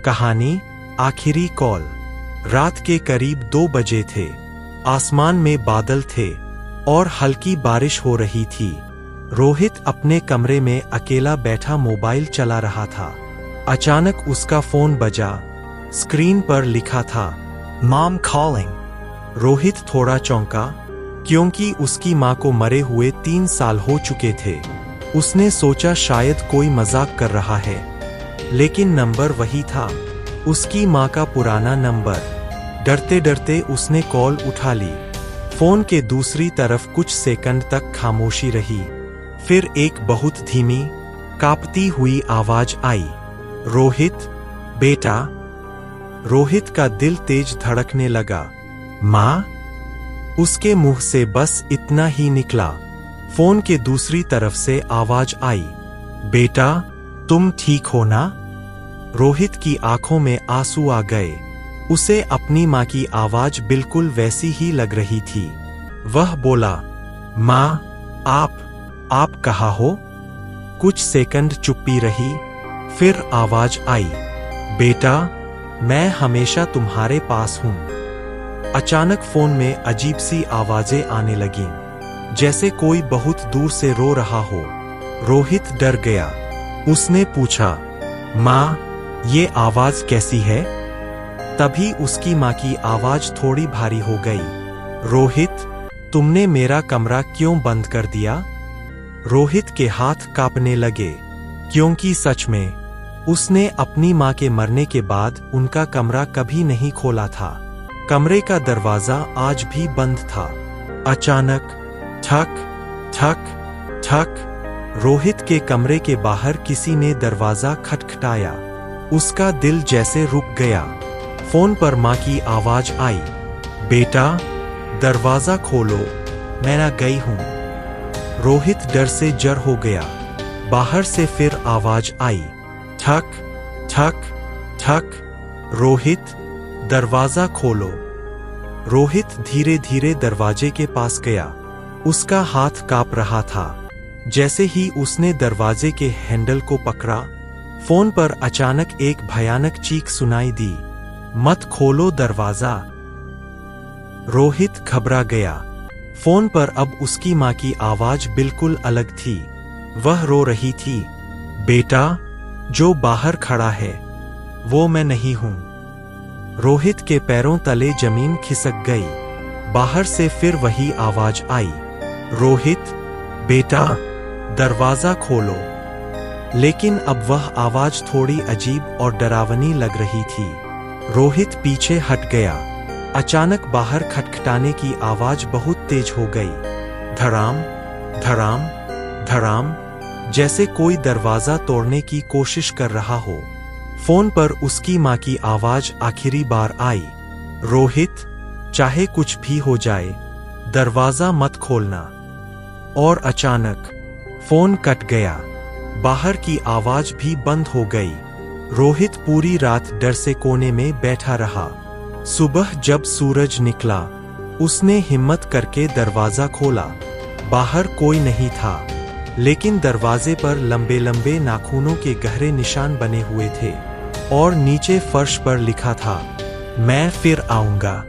कहानी आखिरी कॉल। रात के करीब 2 बजे थे। आसमान में बादल थे और हल्की बारिश हो रही थी। रोहित अपने कमरे में अकेला बैठा मोबाइल चला रहा था। अचानक उसका फोन बजा। स्क्रीन पर लिखा था मॉम कॉलिंग। रोहित थोड़ा चौंका क्योंकि उसकी मां को मरे हुए 3 साल हो चुके थे। उसने सोचा शायद कोई मजाक कर रहा है, लेकिन नंबर वही था, उसकी मां का पुराना नंबर। डरते डरते उसने कॉल उठा ली। फोन के दूसरी तरफ कुछ सेकंड तक खामोशी रही। फिर एक बहुत धीमी, कांपती हुई आवाज आई, रोहित बेटा। रोहित का दिल तेज धड़कने लगा। मां? उसके मुंह से बस इतना ही निकला। फोन के दूसरी तरफ से आवाज आई, बेटा तुम ठीक हो ना? रोहित की आंखों में आंसू आ गए। उसे अपनी मां की आवाज बिल्कुल वैसी ही लग रही थी। वह बोला, मां आप कहाँ हो? कुछ सेकंड चुप्पी रही, फिर आवाज आई, बेटा मैं हमेशा तुम्हारे पास हूं। अचानक फोन में अजीब सी आवाजें आने लगीं, जैसे कोई बहुत दूर से रो रहा हो। रोहित डर गया। उसने पूछा, मां ये आवाज कैसी है? तभी उसकी मां की आवाज थोड़ी भारी हो गई, रोहित तुमने मेरा कमरा क्यों बंद कर दिया? रोहित के हाथ कांपने लगे, क्योंकि सच में उसने अपनी मां के मरने के बाद उनका कमरा कभी नहीं खोला था। कमरे का दरवाजा आज भी बंद था। अचानक ठक ठक ठक, रोहित के कमरे के बाहर किसी ने दरवाजा खटखटाया। उसका दिल जैसे रुक गया। फोन पर मां की आवाज आई, बेटा दरवाजा खोलो, मैं ना गई हूं। रोहित डर से जर हो गया। बाहर से फिर आवाज आई, ठक ठक ठक, रोहित दरवाजा खोलो। रोहित धीरे धीरे दरवाजे के पास गया। उसका हाथ कांप रहा था। जैसे ही उसने दरवाजे के हैंडल को पकड़ा, फोन पर अचानक एक भयानक चीख सुनाई दी, मत खोलो दरवाजा। रोहित घबरा गया। फोन पर अब उसकी मां की आवाज बिल्कुल अलग थी। वह रो रही थी, बेटा जो बाहर खड़ा है वो मैं नहीं हूं। रोहित के पैरों तले जमीन खिसक गई। बाहर से फिर वही आवाज आई, रोहित बेटा दरवाजा खोलो। लेकिन अब वह आवाज थोड़ी अजीब और डरावनी लग रही थी। रोहित पीछे हट गया। अचानक बाहर खटखटाने की आवाज बहुत तेज हो गई, धड़ाम धड़ाम धड़ाम, जैसे कोई दरवाजा तोड़ने की कोशिश कर रहा हो। फोन पर उसकी मां की आवाज आखिरी बार आई, रोहित चाहे कुछ भी हो जाए दरवाजा मत खोलना। और अचानक फोन कट गया। बाहर की आवाज भी बंद हो गई। रोहित पूरी रात डर से कोने में बैठा रहा। सुबह जब सूरज निकला, उसने हिम्मत करके दरवाजा खोला। बाहर कोई नहीं था, लेकिन दरवाजे पर लंबे लंबे नाखूनों के गहरे निशान बने हुए थे और नीचे फर्श पर लिखा था, मैं फिर आऊंगा।